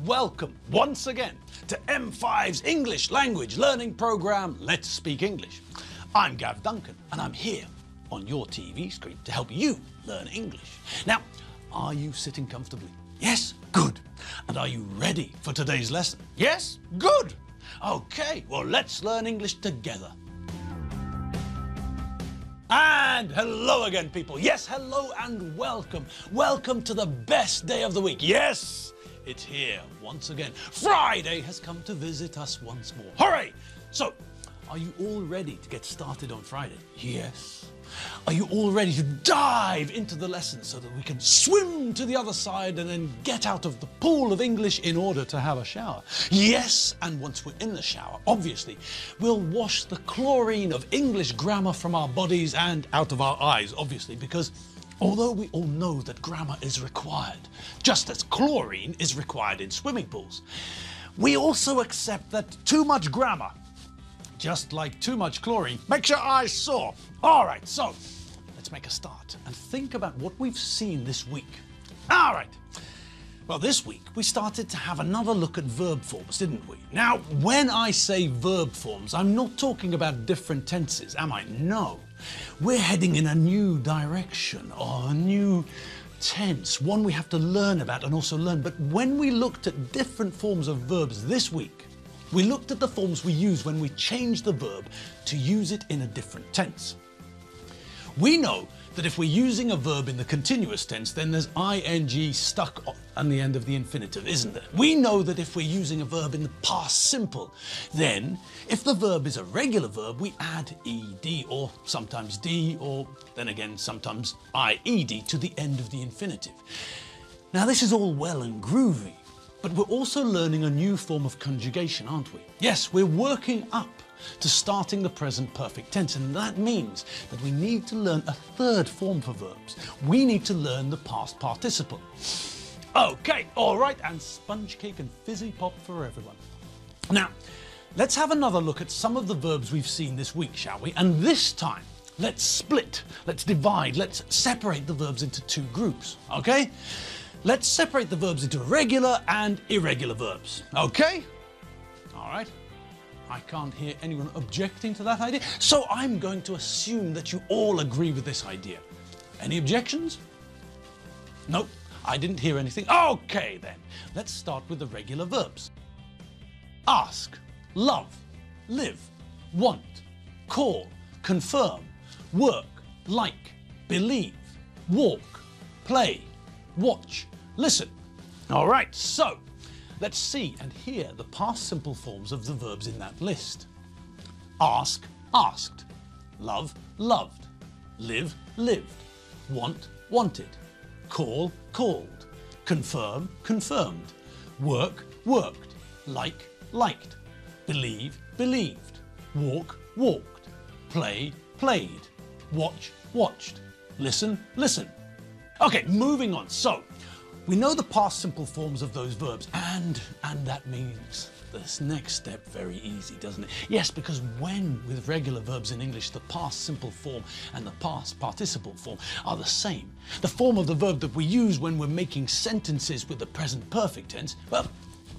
welcome once again to M5's English language learning program, Let's Speak English. I'm Gav Duncan and I'm here on your TV screen to help you learn English. Now, are you sitting comfortably? Yes? Good. And are you ready for today's lesson? Yes? Good. Okay, well, let's learn English together. And hello again, people. Yes, hello and welcome. Welcome to the best day of the week. Yes, it's here once again. Friday has come to visit us once more. Hooray! So, are you all ready to get started on Friday? Yes. Are you all ready to dive into the lesson so that we can swim to the other side and then get out of the pool of English in order to have a shower? Yes, and once we're in the shower, obviously, we'll wash the chlorine of English grammar from our bodies and out of our eyes, obviously, because although we all know that grammar is required, just as chlorine is required in swimming pools, we also accept that too much grammar, just like too much chlorine, makes your eyes sore. All right, so let's make a start and think about what we've seen this week. All right. Well, this week we started to have another look at verb forms, didn't we? Now, when I say verb forms, I'm not talking about different tenses, am I? No. We're heading in a new direction, or a new tense, one we have to learn about and also learn. But when we looked at different forms of verbs this week, we looked at the forms we use when we change the verb to use it in a different tense. We know that if we're using a verb in the continuous tense, then there's ing stuck on the end of the infinitive, isn't there? We know that if we're using a verb in the past simple, then if the verb is a regular verb, we add ed, or sometimes d, or then again sometimes ied to the end of the infinitive. Now this is all well and groovy, but we're also learning a new form of conjugation, aren't we? Yes, we're working up to starting the present perfect tense, and that means that we need to learn a third form for verbs. We need to learn the past participle. Okay, all right, and sponge cake and fizzy pop for everyone. Now, let's have another look at some of the verbs we've seen this week, shall we? And this time, let's split, let's divide, let's separate the verbs into two groups, okay? Let's separate the verbs into regular and irregular verbs, okay? All right. I can't hear anyone objecting to that idea, so I'm going to assume that you all agree with this idea. Any objections? Nope, I didn't hear anything. Okay then, let's start with the regular verbs. Ask, love, live, want, call, confirm, work, like, believe, walk, play, watch, listen. All right, so let's see and hear the past simple forms of the verbs in that list. Ask, asked. Love, loved. Live, lived. Want, wanted. Call, called. Confirm, confirmed. Work, worked. Like, liked. Believe, believed. Walk, walked. Play, played. Watch, watched. Listen, listened. Okay, moving on. So, we know the past simple forms of those verbs, and that makes this next step very easy, doesn't it? Yes, because when with regular verbs in English, the past simple form and the past participle form are the same. The form of the verb that we use when we're making sentences with the present perfect tense, well,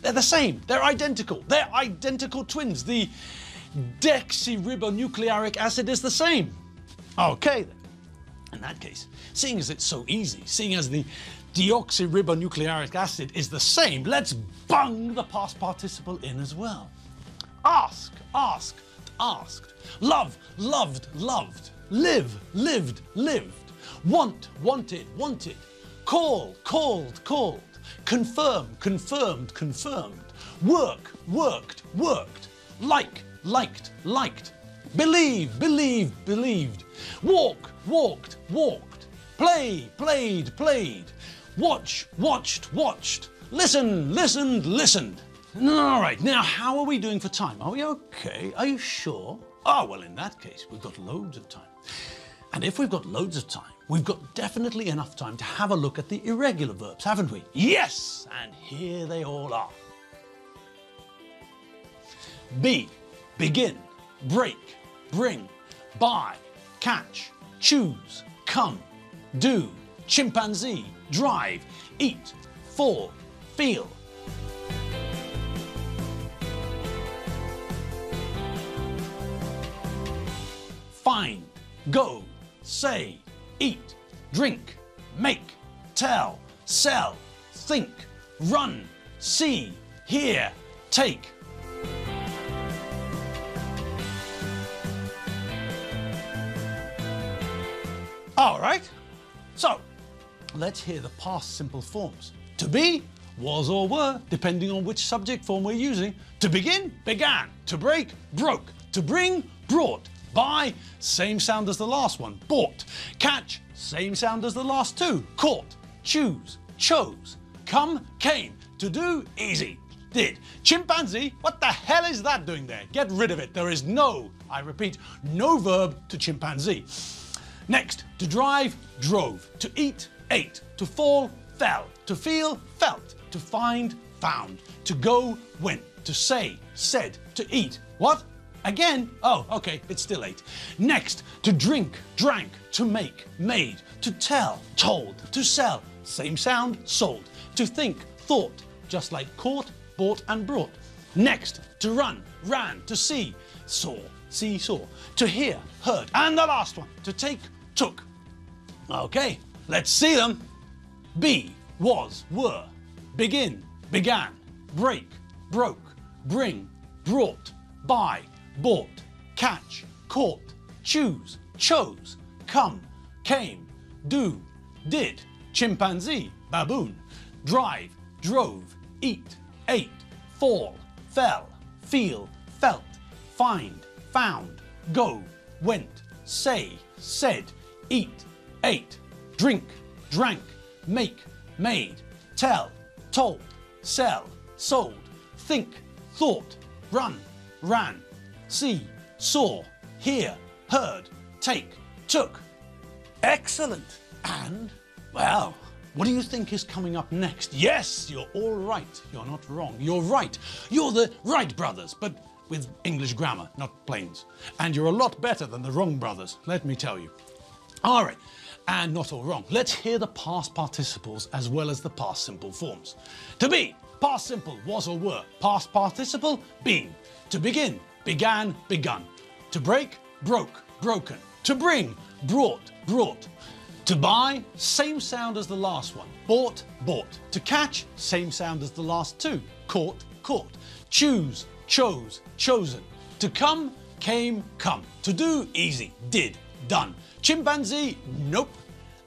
they're the same. They're identical. They're identical twins. The deoxyribonucleic acid is the same. Okay, then. In that case, seeing as it's so easy, seeing as the deoxyribonucleic acid is the same, let's bung the past participle in as well. Ask, asked, asked. Love, loved, loved. Live, lived, lived. Want, wanted, wanted. Call, called, called. Confirm, confirmed, confirmed. Work, worked, worked. Like, liked, liked. Believe, believed, believed. Walk, walked, walked. Play, played, played. Watch, watched, watched. Listen, listened, listened. All right, now how are we doing for time? Are we okay? Are you sure? Oh, well, in that case, we've got loads of time. And if we've got loads of time, we've got definitely enough time to have a look at the irregular verbs, haven't we? Yes, and here they all are. Be, begin, break, bring, buy, catch, choose, come, do, chimpanzee, drive, eat, fall, feel. find, go, say, eat, drink, make, tell, sell, think, run, see, hear, take. All right, so let's hear the past simple forms. To be, was or were, depending on which subject form we're using. To begin, began. To break, broke. To bring, brought. Buy, same sound as the last one, bought. Catch, same sound as the last two, caught. Choose, chose. Come, came. To do, easy, did. Chimpanzee, what the hell is that doing there? Get rid of it. There is no, I repeat, no verb to chimpanzee. Next, to drive, drove. To eat, ate. To fall, fell. To feel, felt. To find, found. To go, went. To say, said. To eat. What? Again? Oh, okay, it's still 8. Next, to drink, drank. To make, made. To tell, told. To sell, same sound, sold. To think, thought, just like caught, bought and brought. Next, to run, ran. To see, saw, see, saw. To hear, heard. And the last one, to take, took. Okay, let's see them. Be, was, were. Begin, began. Break, broke. Bring, brought. Buy, bought. Catch, caught. Choose, chose. Come, came. Do, did. Chimpanzee, baboon. Drive, drove. Eat, ate. Fall, fell. Feel, felt. Find, found. Go, went. Say, said. Eat, ate. Drink, drank. Make, made. Tell, told. Sell, sold. Think, thought. Run, ran. See, saw. Hear, heard. Take, took. Excellent. And, well, what do you think is coming up next? Yes, you're all right. You're not wrong. You're right. You're the Wright brothers, but with English grammar, not planes. And you're a lot better than the Wrong brothers, let me tell you. All right, and not all wrong. Let's hear the past participles as well as the past simple forms. To be, past simple, was or were. Past participle, been. To begin, began, begun. To break, broke, broken. To bring, brought, brought. To buy, same sound as the last one, bought, bought. To catch, same sound as the last two, caught, caught. Choose, chose, chosen. To come, came, come. To do, easy, did, done. Chimpanzee, nope.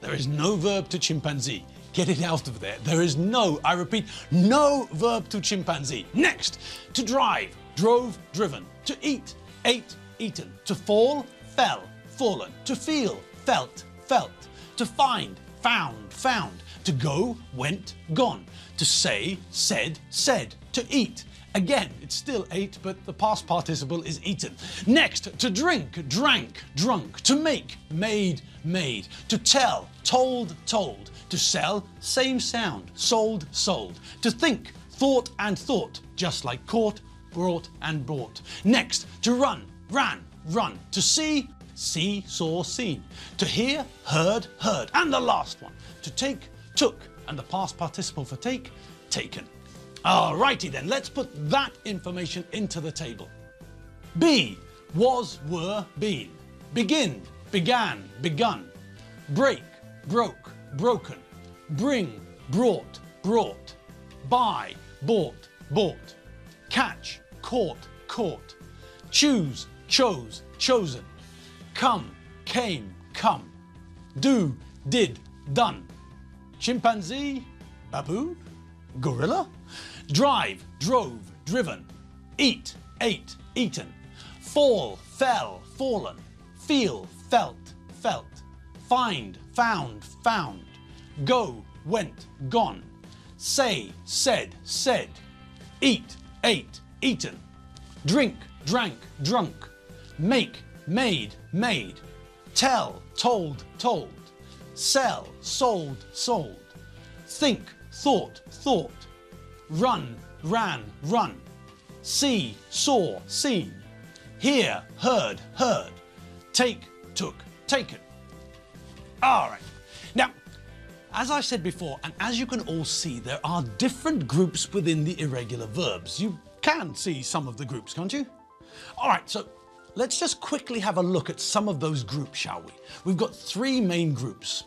There is no verb to chimpanzee. Get it out of there. There is no, I repeat, no verb to chimpanzee. Next, to drive, drove, driven. To eat, ate, eaten. To fall, fell, fallen. To feel, felt, felt. To find, found, found. To go, went, gone. To say, said, said. To eat. Again, it's still 8, but the past participle is eaten. Next, to drink, drank, drunk. To make, made, made. To tell, told, told. To sell, same sound, sold, sold. To think, thought and thought, just like caught, brought and bought. Next, to run, ran, run. To see, see, saw, seen. To hear, heard, heard. And the last one, to take, took. And the past participle for take, taken. Alrighty then, let's put that information into the table. Be, was, were, been. Begin, began, begun. Break, broke, broken. Bring, brought, brought. Buy, bought, bought. Catch, caught, caught. Choose, chose, chosen. Come, came, come. Do, did, done. Chimpanzee, baboon, gorilla. Drive, drove, driven. Eat, ate, eaten. Fall, fell, fallen. Feel, felt, felt. Find, found, found. Go, went, gone. Say, said, said. Eat, ate, eaten. Drink, drank, drunk. Make, made, made. Tell, told, told. Sell, sold, sold. Think, thought, thought. Run, ran, run. See, saw, seen. Hear, heard, heard. Take, took, taken. All right. Now, as I said before, and as you can all see, there are different groups within the irregular verbs. You can see some of the groups, can't you? All right, so let's just quickly have a look at some of those groups, shall we? We've got 3 main groups.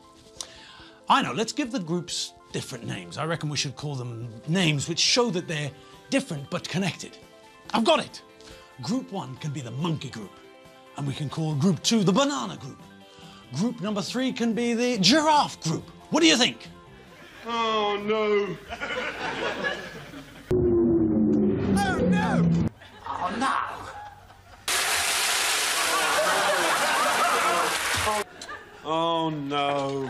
I know, let's give the groups different names. I reckon we should call them names which show that they're different but connected. I've got it. Group 1 can be the monkey group, and we can call group 2 the banana group. Group number 3 can be the giraffe group. What do you think? Oh, no. Oh, no! Oh, no! Oh, no.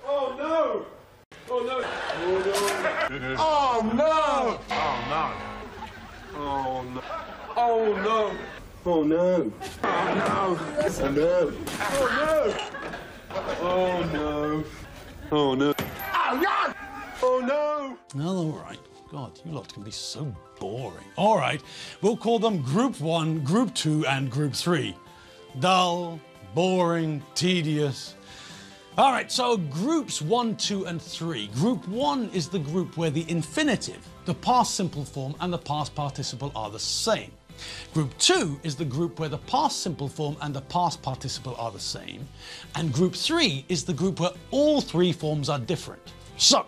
Oh, no! Oh, no! Oh, no! Oh, no! Oh, no! Oh, no! Oh, no! Oh, no! Oh, no! Oh, no! Oh, no! Oh, no! Oh, no! Oh, no! Well, all right. God, you lot can be so boring. All right, we'll call them Group 1, Group 2, and Group 3. Dull, boring, tedious. All right, so groups 1, 2, and 3. Group 1 is the group where the infinitive, the past simple form, and the past participle are the same. Group 2 is the group where the past simple form and the past participle are the same. And Group 3 is the group where all 3 forms are different. So,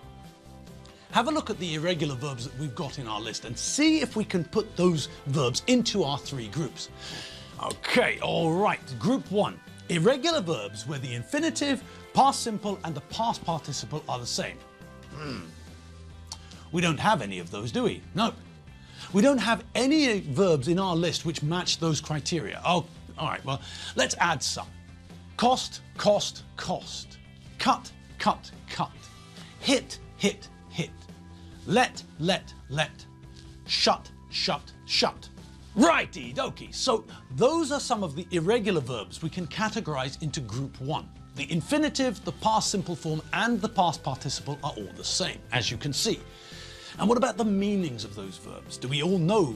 have a look at the irregular verbs that we've got in our list and see if we can put those verbs into our 3 groups. Okay, all right. Group 1, irregular verbs where the infinitive, past simple, and the past participle are the same. We don't have any of those, do we? No. We don't have any verbs in our list which match those criteria. Oh, all right, well, let's add some. Cost, cost, cost. Cut, cut, cut. Hit, hit, hit. Let, let, let. Shut, shut, shut. Righty dokie. So those are some of the irregular verbs we can categorize into Group 1. The infinitive, the past simple form, and the past participle are all the same, as you can see. And what about the meanings of those verbs? Do we all know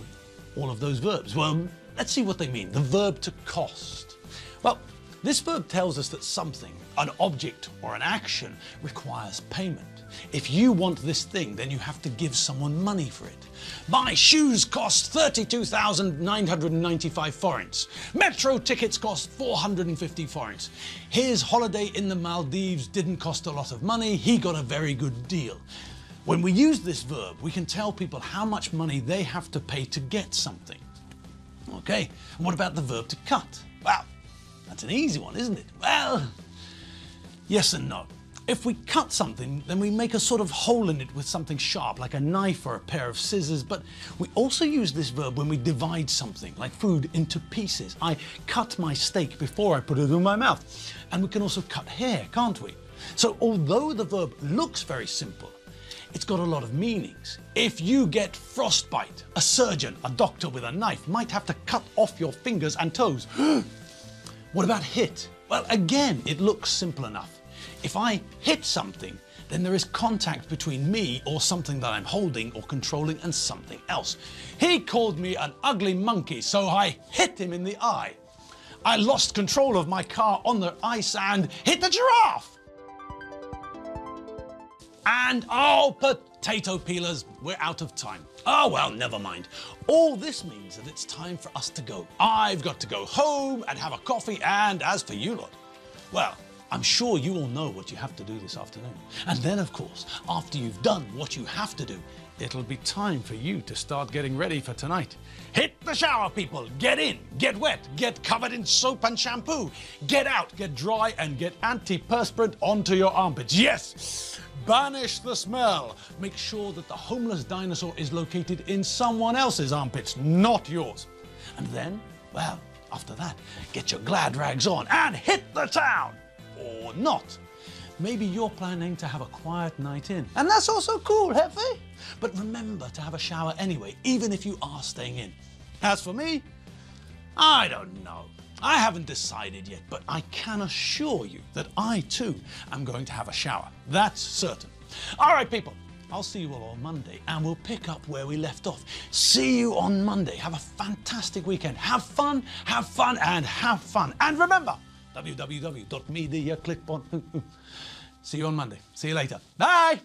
all of those verbs? Well, let's see what they mean. The verb to cost. Well, this verb tells us that something, an object or an action, requires payment. If you want this thing, then you have to give someone money for it. My shoes cost 32,995 forints. Metro tickets cost 450 forints. His holiday in the Maldives didn't cost a lot of money. He got a very good deal. When we use this verb, we can tell people how much money they have to pay to get something. Okay, and what about the verb to cut? Well, that's an easy one, isn't it? Well, yes and no. If we cut something, then we make a sort of hole in it with something sharp, like a knife or a pair of scissors, but we also use this verb when we divide something, like food, into pieces. I cut my steak before I put it in my mouth. And we can also cut hair, can't we? So although the verb looks very simple, it's got a lot of meanings. If you get frostbite, a surgeon, a doctor with a knife might have to cut off your fingers and toes. What about hit? Well, again, it looks simple enough. If I hit something, then there is contact between me or something that I'm holding or controlling and something else. He called me an ugly monkey, so I hit him in the eye. I lost control of my car on the ice and hit the giraffe. And, oh, potato peelers, we're out of time. Oh, well, never mind. All this means that it's time for us to go. I've got to go home and have a coffee, and as for you lot, well, I'm sure you all know what you have to do this afternoon. And then, of course, after you've done what you have to do, it'll be time for you to start getting ready for tonight. Hit the shower, people. Get in, get wet, get covered in soap and shampoo. Get out, get dry, and get antiperspirant onto your armpits. Yes! Banish the smell. Make sure that the homeless dinosaur is located in someone else's armpits, not yours. And then, well, after that, get your glad rags on and hit the town. Or not. Maybe you're planning to have a quiet night in. And that's also cool, Hefe. But remember to have a shower anyway, even if you are staying in. As for me, I don't know. I haven't decided yet, but I can assure you that I too am going to have a shower. That's certain. All right, people. I'll see you all on Monday and we'll pick up where we left off. See you on Monday. Have a fantastic weekend. Have fun, and have fun. And remember, www.mediaclickbond. See you on Monday. See you later. Bye.